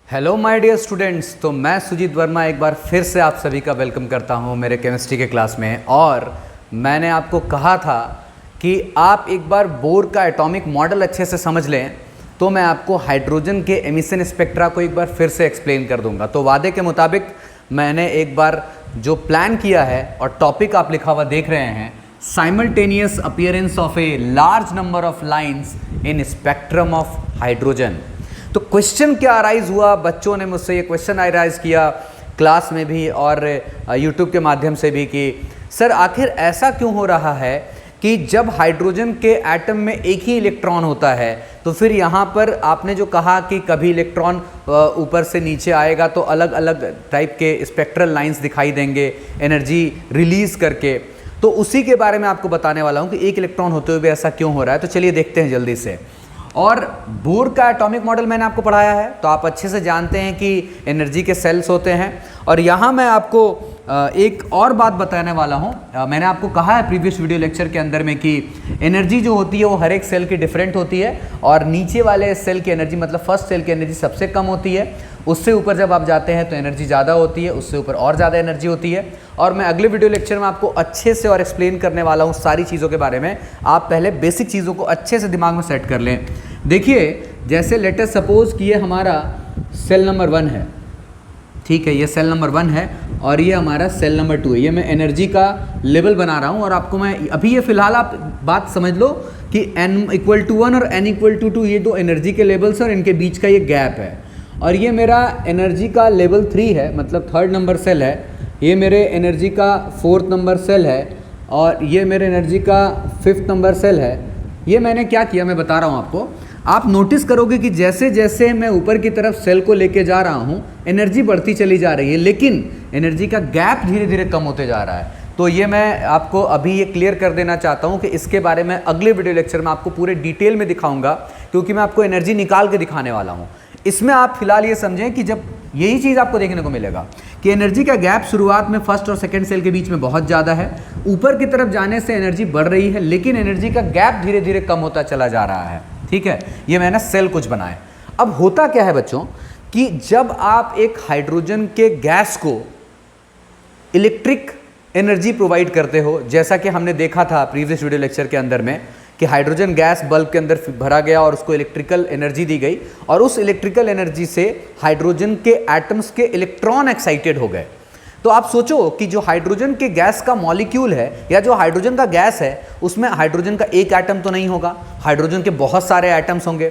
Hello my dear students. तो मैं सुजीत वर्मा एक बार फिर से आप सभी का वेलकम करता हूं मेरे केमिस्ट्री के क्लास में। और मैंने आपको कहा था कि आप एक बार बोर का एटॉमिक मॉडल अच्छे से समझ लें तो मैं आपको हाइड्रोजन के एमिशन स्पेक्ट्रा को एक बार फिर से एक्सप्लेन कर दूंगा। तो वादे के मुताबिक मैंने एक बार जो प्लान किया है और टॉपिक आप लिखा हुआ देख रहे हैं, simultaneous appearance of a large number of lines in spectrum of hydrogen. तो क्वेश्चन क्या अराइज हुआ, बच्चों ने मुझसे ये क्वेश्चन अराइज किया क्लास में भी और यूट्यूब के माध्यम से भी कि सर आखिर ऐसा क्यों हो रहा है कि जब हाइड्रोजन के एटम में एक ही इलेक्ट्रॉन होता है तो फिर यहाँ पर आपने जो कहा कि कभी इलेक्ट्रॉन ऊपर से नीचे आएगा तो अलग अलग टाइप के स्पेक्ट्रल लाइंस दिखाई देंगे एनर्जी रिलीज करके। तो उसी के बारे में आपको बताने वाला हूँ कि एक इलेक्ट्रॉन होते हुए भी ऐसा क्यों हो रहा है। तो चलिए देखते हैं जल्दी से। और बोर का एटॉमिक मॉडल मैंने आपको पढ़ाया है तो आप अच्छे से जानते हैं कि एनर्जी के सेल्स होते हैं। और यहाँ मैं आपको एक और बात बताने वाला हूँ। मैंने आपको कहा है प्रीवियस वीडियो लेक्चर के अंदर में कि एनर्जी जो होती है वो हर एक सेल की डिफरेंट होती है और नीचे वाले सेल की एनर्जी मतलब फर्स्ट सेल की एनर्जी सबसे कम होती है, उससे ऊपर जब आप जाते हैं तो एनर्जी ज़्यादा होती है, उससे ऊपर और ज़्यादा एनर्जी होती है। और मैं अगले वीडियो लेक्चर में आपको अच्छे से और एक्सप्लेन करने वाला हूँ सारी चीज़ों के बारे में। आप पहले बेसिक चीज़ों को अच्छे से दिमाग में सेट कर लें। देखिए जैसे लेट अस सपोज कि ये हमारा सेल नंबर 1 है, ठीक है, ये सेल नंबर 1 है और ये हमारा सेल नंबर 2 है। ये मैं एनर्जी का लेवल बना रहा हूँ और आपको मैं अभी ये फिलहाल आप बात समझ लो कि n=1 और n=2 ये दो एनर्जी के लेवल्स और इनके बीच का ये गैप है। और ये मेरा एनर्जी का लेवल 3 है, मतलब 3rd नंबर सेल है। ये मेरे एनर्जी का 4th नंबर सेल है और ये मेरे एनर्जी का 5th नंबर सेल है। ये मैंने क्या किया मैं बता रहा हूँ आपको। आप नोटिस करोगे कि जैसे जैसे मैं ऊपर की तरफ सेल को लेके जा रहा हूँ एनर्जी बढ़ती चली जा रही है, लेकिन एनर्जी का गैप धीरे धीरे कम होते जा रहा है। तो ये मैं आपको अभी ये क्लियर कर देना चाहता हूँ कि इसके बारे में अगले वीडियो लेक्चर में आपको पूरे डिटेल में दिखाऊंगा, क्योंकि मैं आपको एनर्जी निकाल के दिखाने वाला हूँ। इसमें आप फिलहाल ये समझें कि जब यही चीज़ आपको देखने को मिलेगा कि एनर्जी का गैप शुरुआत में फर्स्ट और सेकंड सेल के बीच में बहुत ज़्यादा है, ऊपर की तरफ जाने से एनर्जी बढ़ रही है, लेकिन एनर्जी का गैप धीरे धीरे कम होता चला जा रहा है। ठीक है, ये मैंने सेल कुछ बनाए। अब होता क्या है बच्चों कि जब आप एक हाइड्रोजन के गैस को इलेक्ट्रिक एनर्जी प्रोवाइड करते हो, जैसा कि हमने देखा था प्रीवियस वीडियो लेक्चर के अंदर में कि हाइड्रोजन गैस बल्ब के अंदर भरा गया और उसको इलेक्ट्रिकल एनर्जी दी गई और उस इलेक्ट्रिकल एनर्जी से हाइड्रोजन के एटम्स के इलेक्ट्रॉन एक्साइटेड हो गए। तो आप सोचो कि जो हाइड्रोजन के गैस का मॉलिक्यूल है या जो हाइड्रोजन का गैस है उसमें हाइड्रोजन का एक एटम तो नहीं होगा, हाइड्रोजन के बहुत सारे एटम्स होंगे।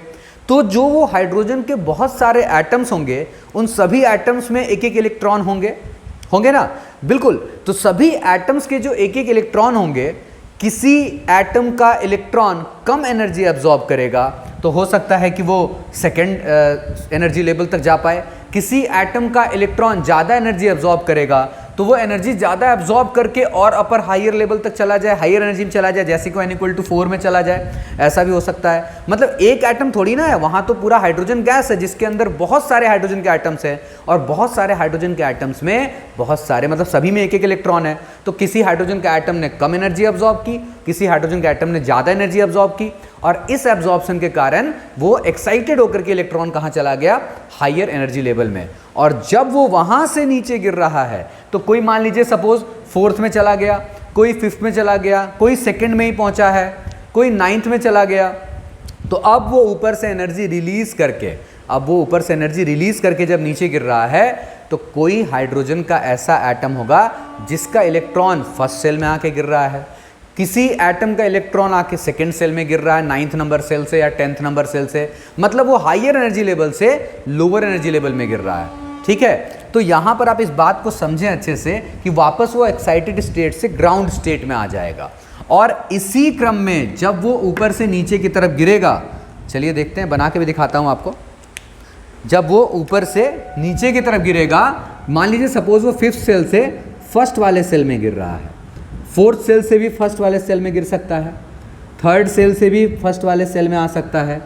तो जो वो हाइड्रोजन के बहुत सारे एटम्स होंगे उन सभी एटम्स में एक एक इलेक्ट्रॉन होंगे ना, बिल्कुल। तो सभी एटम्स के जो एक एक इलेक्ट्रॉन होंगे, किसी एटम का इलेक्ट्रॉन कम एनर्जी एब्जॉर्ब करेगा तो हो सकता है कि वो सेकेंड एनर्जी लेवल तक जा पाए। किसी एटम का इलेक्ट्रॉन ज़्यादा एनर्जी एब्जॉर्ब करेगा तो वो एनर्जी ज़्यादा एब्जॉर्ब करके और अपर हायर लेवल तक चला जाए, हायर एनर्जी में चला जाए, जैसे कि n=4 में चला जाए, ऐसा भी हो सकता है। मतलब एक एटम थोड़ी ना है, वहाँ तो पूरा हाइड्रोजन गैस है जिसके अंदर बहुत सारे हाइड्रोजन के एटम्स हैं और बहुत सारे हाइड्रोजन के एटम्स में बहुत सारे मतलब सभी में एक एक इलेक्ट्रॉन है। तो किसी हाइड्रोजन के एटम ने कम एनर्जी एब्जॉर्ब की, किसी हाइड्रोजन के एटम ने ज़्यादा एनर्जी एब्जॉर्ब की और इस एब्जॉर्प्शन के कारण वो एक्साइटेड होकर के इलेक्ट्रॉन कहाँ चला गया, हायर एनर्जी लेवल में। और जब वो वहाँ से नीचे गिर रहा है तो कोई मान लीजिए सपोज 4th में चला गया, कोई 5th में चला गया, कोई 2nd में ही पहुँचा है, कोई 9th में चला गया। तो अब वो ऊपर से एनर्जी रिलीज करके जब नीचे गिर रहा है तो कोई हाइड्रोजन का ऐसा एटम होगा जिसका इलेक्ट्रॉन फर्स्ट सेल में आके गिर रहा है, किसी एटम का इलेक्ट्रॉन आके सेकेंड सेल में गिर रहा है 9th नंबर सेल से या 10th नंबर सेल से, मतलब वो हायर एनर्जी लेवल से लोअर एनर्जी लेवल में गिर रहा है। ठीक है, तो यहाँ पर आप इस बात को समझें अच्छे से कि वापस वो एक्साइटेड स्टेट से ग्राउंड स्टेट में आ जाएगा और इसी क्रम में जब वो ऊपर से नीचे की तरफ गिरेगा, चलिए देखते हैं, बना के भी दिखाता हूँ आपको। जब वो ऊपर से नीचे की तरफ गिरेगा, मान लीजिए सपोज वो 5th सेल से फर्स्ट वाले सेल में गिर रहा है, 4th सेल से भी फर्स्ट वाले सेल में गिर सकता है, 3rd सेल से भी फर्स्ट वाले सेल में आ सकता है,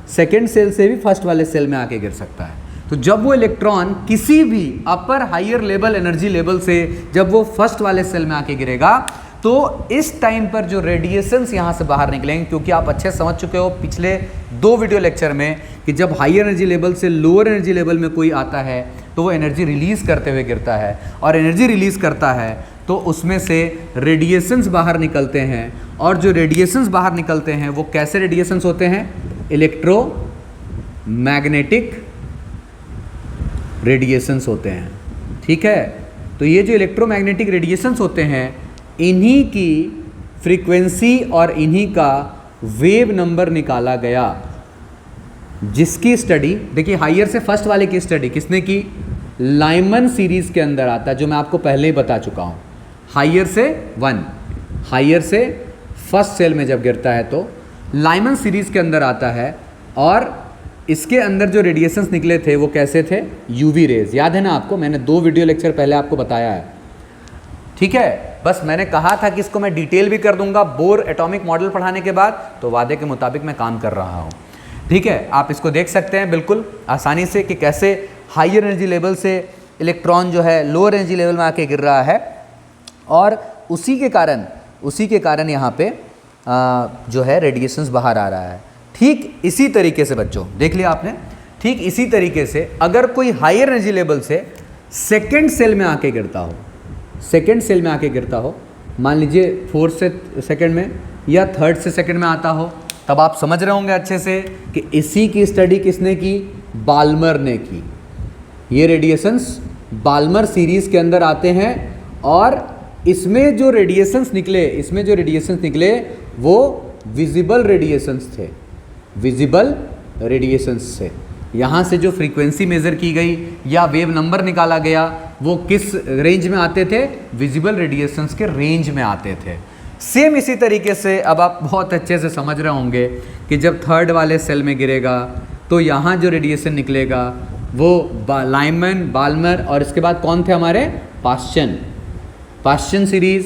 2nd सेल से भी फर्स्ट वाले सेल में आके गिर सकता है। तो जब वो इलेक्ट्रॉन किसी भी अपर हायर लेवल एनर्जी लेवल से जब वो फर्स्ट वाले सेल में आके गिरेगा, तो इस टाइम पर जो रेडिएशंस यहाँ से बाहर निकलेंगे, क्योंकि आप अच्छे समझ चुके हो पिछले 2 वीडियो लेक्चर में कि जब हायर एनर्जी लेवल से लोअर एनर्जी लेवल में कोई आता है तो वो एनर्जी रिलीज़ करते हुए गिरता है, और एनर्जी रिलीज़ करता है तो उसमें से रेडिएशंस बाहर निकलते हैं, और जो रेडिएशंस बाहर निकलते हैं वो कैसे रेडिएशंस होते हैं? इलेक्ट्रोमैग्नेटिक रेडिएशंस होते हैं। ठीक है, तो ये जो इलेक्ट्रोमैग्नेटिक रेडिएशंस होते हैं, इन्हीं की फ्रीक्वेंसी और इन्हीं का वेव नंबर निकाला गया, जिसकी स्टडी देखिए हायर से फर्स्ट वाले की स्टडी किसने की? लाइमन सीरीज़ के अंदर आता है, जो मैं आपको पहले ही बता चुका हूँ। हायर से 1, हायर से फर्स्ट सेल में जब गिरता है तो लाइमन सीरीज़ के अंदर आता है, और इसके अंदर जो रेडिएशंस निकले थे वो कैसे थे? UV rays. याद है ना आपको? मैंने 2 वीडियो लेक्चर पहले आपको बताया है। ठीक है, बस मैंने कहा था कि इसको मैं डिटेल भी कर दूंगा बोर एटॉमिक मॉडल पढ़ाने के बाद, तो वादे के मुताबिक मैं काम कर रहा हूँ। ठीक है, आप इसको देख सकते हैं बिल्कुल आसानी से कि कैसे हायर एनर्जी लेवल से इलेक्ट्रॉन जो है लोअर एनर्जी लेवल में आके गिर रहा है, और उसी के कारण यहाँ पे जो है रेडिएशंस बाहर आ रहा है। ठीक इसी तरीके से बच्चों देख लिया आपने, ठीक इसी तरीके से अगर कोई हायर एनर्जी लेवल से सेकेंड सेल में आके गिरता हो, सेकेंड सेल में आके गिरता हो, मान लीजिए 4th से सेकेंड में या 3rd से सेकेंड में आता हो, तब आप समझ रहे होंगे अच्छे से कि इसी की स्टडी किसने की? बाल्मर ने की। ये रेडिएशंस बाल्मर सीरीज़ के अंदर आते हैं, और इसमें जो रेडिएशंस निकले वो विजिबल रेडिएशंस थे, विजिबल रेडिएशंस थे। यहाँ से जो फ्रीक्वेंसी मेज़र की गई या वेव नंबर निकाला गया वो किस रेंज में आते थे? विजिबल रेडिएशंस के रेंज में आते थे। सेम इसी तरीके से अब आप बहुत अच्छे से समझ रहे होंगे कि जब 3rd वाले सेल में गिरेगा तो यहाँ जो रेडिएशन निकलेगा वो लाइमन, बाल्मर, और इसके बाद कौन थे हमारे? पाश्चन सीरीज़।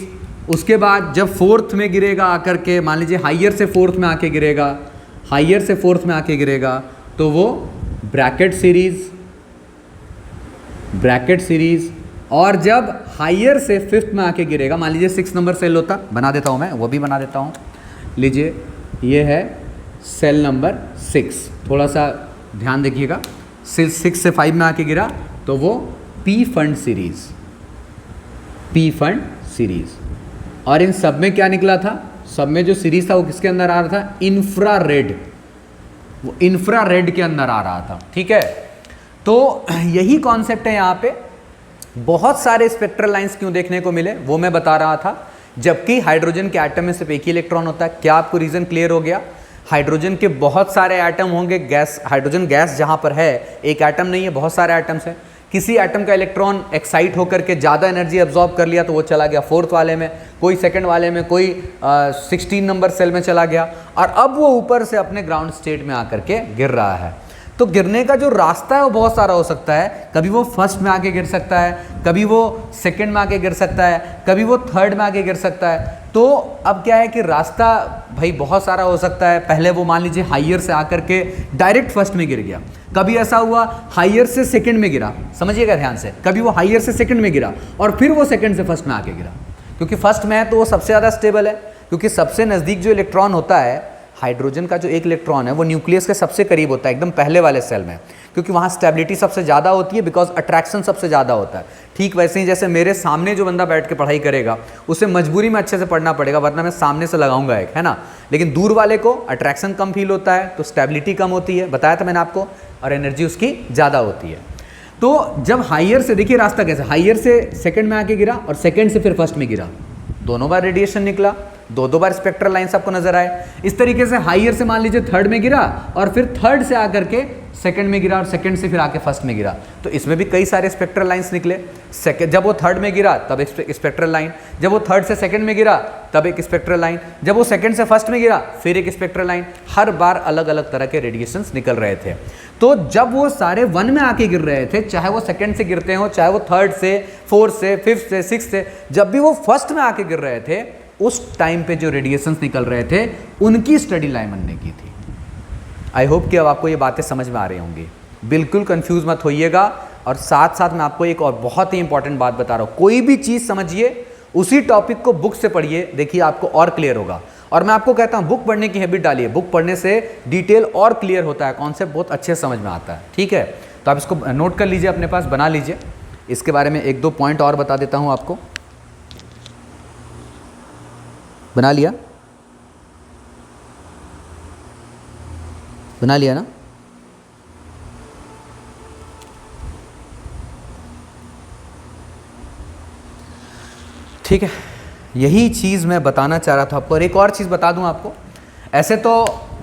उसके बाद जब 4th में गिरेगा आकर के, मान लीजिए हायर से 4th में आके गिरेगा, हायर से 4th में आके गिरेगा तो वो ब्रैकेट सीरीज़। और जब हायर से 5th में आके गिरेगा, मान लीजिए 6 नंबर सेल होता, बना देता हूँ मैं, वो भी बना देता हूँ। लीजिए ये है सेल नंबर 6, थोड़ा सा ध्यान देखिएगा। 6 से 5 में आके गिरा तो वो पी फंड सीरीज़। और इन सब में क्या निकला था? सब में जो सीरीज़ था वो किसके अंदर आ रहा था? इंफ्रारेड, वो इंफ्रारेड के अंदर आ रहा था। ठीक है, तो यही कॉन्सेप्ट है। यहाँ पे बहुत सारे स्पेक्ट्रल लाइंस क्यों देखने को मिले वो मैं बता रहा था, जबकि हाइड्रोजन के एटम में सिर्फ एक ही इलेक्ट्रॉन होता है। क्या आपको रीज़न क्लियर हो गया? हाइड्रोजन के बहुत सारे एटम होंगे, गैस, हाइड्रोजन गैस जहाँ पर है एक एटम नहीं है, बहुत सारे एटम्स हैं। किसी एटम का इलेक्ट्रॉन एक्साइट होकर के ज़्यादा एनर्जी एब्जॉर्ब कर लिया तो वो चला गया 4th वाले में, कोई 2nd वाले में, कोई 16 नंबर सेल में चला गया, और अब वो ऊपर से अपने ग्राउंड स्टेट में आकर के गिर रहा है। तो गिरने का जो रास्ता है वो बहुत सारा हो सकता है। कभी वो 1st में आके गिर सकता है, कभी वो 2nd में आके गिर सकता है, कभी वो 3rd में आके गिर सकता है। तो अब क्या है कि रास्ता भाई बहुत सारा हो सकता है। पहले वो मान लीजिए हायर से आकर के डायरेक्ट 1st में गिर गया, कभी ऐसा हुआ हायर से 2nd में गिरा, समझिएगा ध्यान से, कभी वो हायर से 2nd में गिरा और फिर वो 2nd से 1st में आके गिरा। क्योंकि 1st में है तो वो सबसे ज़्यादा स्टेबल है, क्योंकि सबसे नज़दीक जो इलेक्ट्रॉन होता है, हाइड्रोजन का जो एक इलेक्ट्रॉन है वो न्यूक्लियस के सबसे करीब होता है, एकदम पहले वाले सेल में, क्योंकि वहाँ स्टेबिलिटी सबसे ज़्यादा होती है, बिकॉज अट्रैक्शन सबसे ज़्यादा होता है। ठीक वैसे ही जैसे मेरे सामने जो बंदा बैठ के पढ़ाई करेगा उसे मजबूरी में अच्छे से पढ़ना पड़ेगा, वरना मैं सामने से लगाऊंगा एक, है ना। लेकिन दूर वाले को अट्रैक्शन कम फील होता है तो स्टेबिलिटी कम होती है, बताया था मैंने आपको, और एनर्जी उसकी ज़्यादा होती है। तो जब हायर से, देखिए रास्ता कैसे, हायर से 2nd में आके गिरा और 2nd से फिर 1st में गिरा, दोनों बार रेडिएशन निकला, दो बार स्पेक्ट्रल लाइन्स आपको नजर आए। इस तरीके से हायर से मान लीजिए 3rd में गिरा और फिर 3rd से आकर के 2nd में गिरा और 2nd से फिर आके 1st में गिरा, तो इसमें भी कई सारे स्पेक्ट्रल लाइन्स निकले। जब वो 3rd में गिरा तब एक स्पेक्ट्रल लाइन, जब वो 3rd से 2nd में गिरा तब एक स्पेक्ट्रल लाइन, जब वो 2nd से 1st में गिरा फिर एक स्पेक्ट्रल लाइन, हर बार अलग अलग तरह के रेडिएशंस निकल रहे थे। तो जब वो सारे 1 में आके गिर रहे थे, चाहे वो 2nd से गिरते हो, चाहे वो 3rd से, 4th से, 5th से, 6th से, जब भी वो 1st में आके गिर रहे थे उस टाइम पे जो रेडिएशंस निकल रहे थे उनकी स्टडी लाइमन ने की थी। आई होप कि अब आपको ये बातें समझ में आ रही होंगी। बिल्कुल कंफ्यूज मत होइएगा। और साथ साथ मैं आपको एक और बहुत ही इंपॉर्टेंट बात बता रहा हूँ, कोई भी चीज़ समझिए उसी टॉपिक को बुक से पढ़िए, देखिए आपको और क्लियर होगा। और मैं आपको कहता हूँ बुक पढ़ने की हैबिट डालिए, बुक पढ़ने से डिटेल और क्लियर होता है, कॉन्सेप्ट बहुत अच्छे से समझ में आता है। ठीक है, तो आप इसको नोट कर लीजिए, अपने पास बना लीजिए। इसके बारे में एक दो पॉइंट और बता देता हूँ आपको। बना लिया? बना लिया ना? ठीक है, यही चीज़ मैं बताना चाह रहा था आपको। और एक और चीज़ बता दूं आपको, ऐसे तो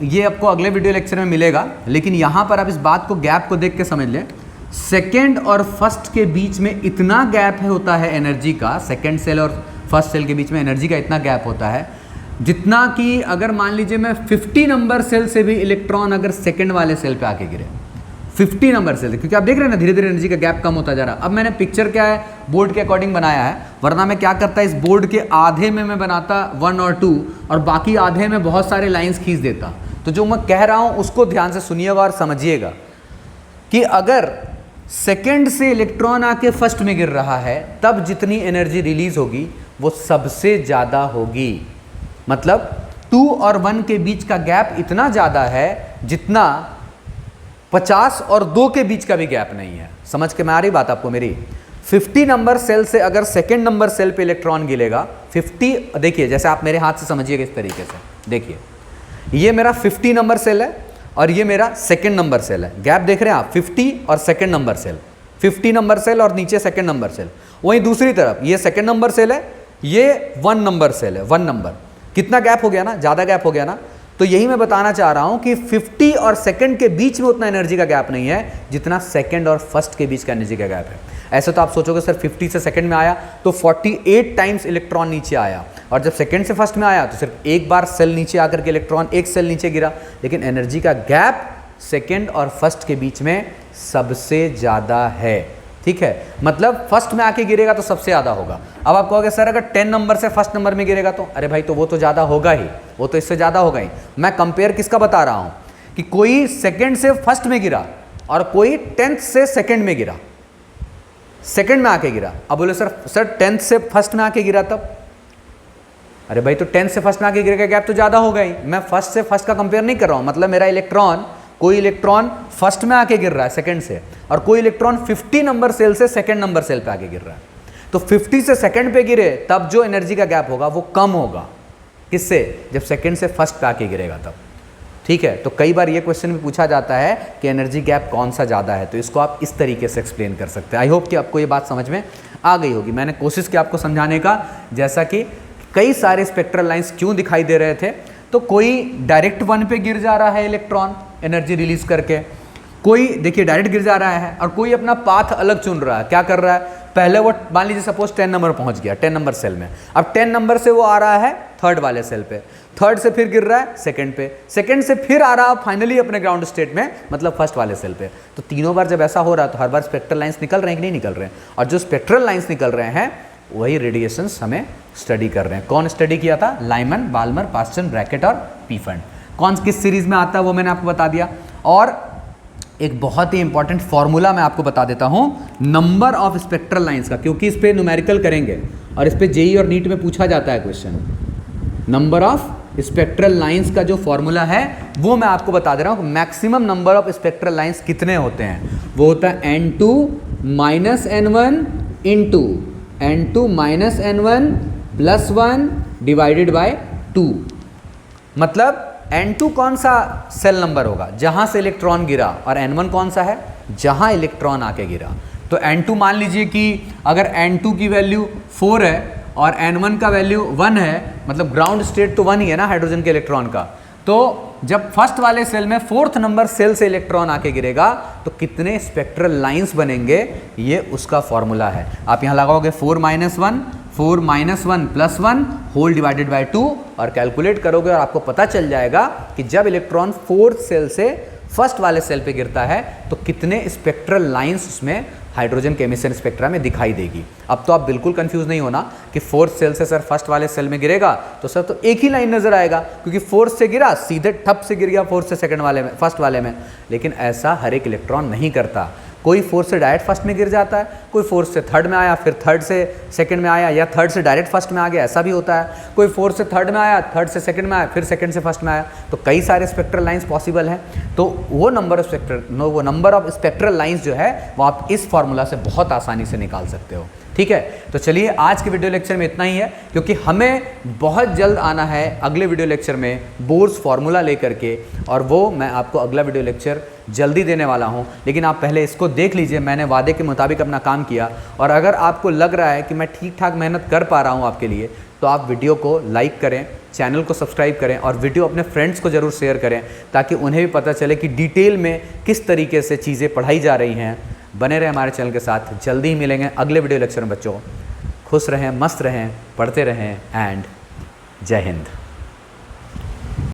ये आपको अगले वीडियो लेक्चर में मिलेगा, लेकिन यहाँ पर आप इस बात को, गैप को देख के समझ लें। सेकेंड और फर्स्ट के बीच में इतना गैप होता है एनर्जी का, सेकेंड सेल और फर्स्ट सेल के बीच में एनर्जी का इतना गैप होता है, जितना कि अगर मान लीजिए मैं 50 नंबर सेल से भी इलेक्ट्रॉन अगर सेकेंड वाले सेल पे आके गिरे, 50 नंबर सेल, क्योंकि आप देख रहे हैं ना धीरे धीरे एनर्जी का गैप कम होता जा रहा है। अब मैंने पिक्चर क्या है, बोर्ड के अकॉर्डिंग बनाया है, वरना मैं क्या करता, इस बोर्ड के आधे में मैं बनाता 1 और 2 और बाकी आधे में बहुत सारे लाइंस खींच देता। तो जो मैं कह रहा हूँ उसको ध्यान से सुनिएगा और समझिएगा कि अगर सेकेंड से इलेक्ट्रॉन आके फर्स्ट में गिर रहा है, तब जितनी एनर्जी रिलीज होगी वो सबसे ज़्यादा होगी। मतलब 2 और 1 के बीच का गैप इतना ज़्यादा है जितना 50 और 2 के बीच का भी गैप नहीं है। समझ के में आ रही बात आपको मेरी? 50 नंबर सेल से अगर सेकेंड नंबर सेल पे इलेक्ट्रॉन गिरेगा, 50, देखिए जैसे आप मेरे हाथ से समझिएगा इस तरीके से, देखिए ये मेरा 50 नंबर सेल है और ये मेरा सेकेंड नंबर सेल है। गैप देख रहे हैं आप, 50 और second number cell, 50 number cell और नीचे सेकेंड नंबर सेल। वहीं दूसरी तरफ ये सेकेंड नंबर सेल है, ये 1 नंबर सेल है, 1 नंबर। कितना गैप हो गया ना, ज़्यादा गैप हो गया ना। तो यही मैं बताना चाह रहा हूं कि 50 और सेकंड के बीच में उतना एनर्जी का गैप नहीं है जितना सेकंड और फर्स्ट के बीच का एनर्जी का गैप है। ऐसे तो आप सोचोगे सर 50 से सेकंड में आया तो 48 टाइम्स इलेक्ट्रॉन नीचे आया, और जब सेकंड से फर्स्ट में आया तो सिर्फ एक बार सेल नीचे आकर के इलेक्ट्रॉन एक सेल नीचे गिरा। लेकिन एनर्जी का गैप सेकंड और फर्स्ट के बीच में सबसे ज़्यादा है। ठीक है, मतलब फर्स्ट में आके गिरेगा तो सबसे ज़्यादा होगा। अब आप कहोगे सर अगर 10 नंबर से फर्स्ट नंबर में गिरेगा तो, अरे भाई तो वो तो ज़्यादा होगा ही, वो तो इससे ज़्यादा होगा ही। मैं कंपेयर किसका बता रहा हूँ कि कोई सेकंड से फर्स्ट में गिरा और कोई 10th से सेकंड में गिरा, सेकंड में आके गिरा। अब बोले सर 10th से फर्स्ट में आके गिरा तब, अरे भाई तो 10th से फर्स्ट में आके गिरेगा, गैप तो ज़्यादा होगा ही। मैं फर्स्ट से फर्स्ट का कंपेयर नहीं कर रहा हूँ, मतलब मेरा इलेक्ट्रॉन, कोई इलेक्ट्रॉन फर्स्ट में आके गिर रहा है सेकंड से, और कोई इलेक्ट्रॉन 50 नंबर सेल से सेकंड नंबर सेल पे आके गिर रहा है। तो 50 से सेकंड पे गिरे तब जो एनर्जी का गैप होगा वो कम होगा, किससे? जब सेकंड से फर्स्ट पे आके गिरेगा तब। ठीक है, तो कई बार ये क्वेश्चन भी पूछा जाता है कि एनर्जी गैप कौन सा ज़्यादा है, तो इसको आप इस तरीके से एक्सप्लेन कर सकते हैं। आई होप कि आपको ये बात समझ में आ गई होगी। मैंने कोशिश की आपको समझाने का, जैसा कि कई सारे स्पेक्ट्रल लाइंस क्यों दिखाई दे रहे थे। तो कोई डायरेक्ट 1 पे गिर जा रहा है इलेक्ट्रॉन एनर्जी रिलीज करके, कोई देखिए डायरेक्ट गिर जा रहा है, और कोई अपना पाथ अलग चुन रहा है। क्या कर रहा है, पहले वो मान लीजिए सपोज 10 नंबर पहुंच गया, 10 नंबर सेल में, अब 10 नंबर से वो आ रहा है थर्ड वाले सेल पे, थर्ड से फिर गिर रहा है सेकंड पे, सेकंड से फिर आ रहा है फाइनली अपने ग्राउंड स्टेट में, मतलब फर्स्ट वाले सेल पे। तो तीनों बार जब ऐसा हो रहा है तो हर बार स्पेक्ट्रल लाइंस निकल रहे हैं कि नहीं निकल रहे हैं, और जो स्पेक्ट्रल लाइंस निकल रहे हैं वही रेडिएशंस हमें स्टडी कर रहे हैं। कौन स्टडी किया था? लाइमन, बाल्मर, पास्टन, ब्रैकेट और पीफंड। कौन किस सीरीज में आता है वो मैंने आपको बता दिया। और एक बहुत ही इंपॉर्टेंट फॉर्मूला मैं आपको बता देता हूं नंबर ऑफ स्पेक्ट्रल लाइंस का, क्योंकि इस पे न्यूमेरिकल करेंगे और इस पे जेईई और नीट में पूछा जाता है question. Number of spectral lines का जो फॉर्मूला है वो मैं आपको बता दे रहा हूं। Maximum number of spectral lines कितने होते हैं? वो होता है n2 minus n1 into n2 minus n1 plus 1 divided by 2। मतलब n2 कौन सा सेल नंबर होगा? जहां से इलेक्ट्रॉन गिरा, और n1 कौन सा है? जहां इलेक्ट्रॉन आके गिरा। तो n2 मान लीजिए कि अगर n2 की वैल्यू 4 है और n1 का वैल्यू 1 है, मतलब ग्राउंड स्टेट तो 1 ही है ना हाइड्रोजन के इलेक्ट्रॉन का। तो जब फर्स्ट वाले सेल में 4th नंबर सेल से इलेक्ट्रॉन आके गिरेगा तो कितने स्पेक्ट्रल लाइंस बनेंगे, ये उसका फॉर्मूला है। आप यहाँ लगाओगे 4 minus 1 plus 1 whole divided by 2 और कैलकुलेट करोगे और आपको पता चल जाएगा कि जब इलेक्ट्रॉन 4th सेल से फर्स्ट वाले सेल पे गिरता है तो कितने स्पेक्ट्रल लाइंस उसमें हाइड्रोजन के एमिशन स्पेक्ट्रा में दिखाई देगी। अब तो आप बिल्कुल कंफ्यूज नहीं होना कि फोर्थ सेल से सर फर्स्ट वाले सेल में गिरेगा तो सर तो एक ही लाइन नजर आएगा, क्योंकि फोर्थ से गिरा सीधे ठप से गिर गया फोर्थ से सेकंड वाले में, फर्स्ट वाले में। लेकिन ऐसा हर एक इलेक्ट्रॉन नहीं करता। कोई फोर्थ से डायरेक्ट फर्स्ट में गिर जाता है, कोई फोर्थ से थर्ड में आया, फिर थर्ड से सेकंड में आया, या थर्ड से डायरेक्ट फर्स्ट में आ गया, ऐसा भी होता है। कोई फोर्थ से थर्ड में आया, थर्ड से सेकंड में आया, फिर सेकंड से फर्स्ट में आया। तो कई सारे स्पेक्ट्रल लाइंस पॉसिबल हैं। तो वो नंबर ऑफ स्पेक्ट्रल लाइंस जो है वो आप इस फॉर्मूला से बहुत आसानी से निकाल सकते हो। ठीक है, तो चलिए आज के वीडियो लेक्चर में इतना ही है, क्योंकि हमें बहुत जल्द आना है अगले वीडियो लेक्चर में बोर्स फार्मूला लेकर के, और वो मैं आपको अगला वीडियो लेक्चर जल्दी देने वाला हूं। लेकिन आप पहले इसको देख लीजिए, मैंने वादे के मुताबिक अपना काम किया, और अगर आपको लग रहा है कि मैं ठीक ठाक मेहनत कर पा रहा हूं आपके लिए, तो आप वीडियो को लाइक करें, चैनल को सब्सक्राइब करें, और वीडियो अपने फ्रेंड्स को ज़रूर शेयर करें, ताकि उन्हें भी पता चले कि डिटेल में किस तरीके से चीज़ें पढ़ाई जा रही हैं। बने रहें हमारे चैनल के साथ, जल्दी ही मिलेंगे अगले वीडियो लेक्चर में। बच्चों खुश रहें, मस्त रहें, पढ़ते रहें, एंड जय हिंद।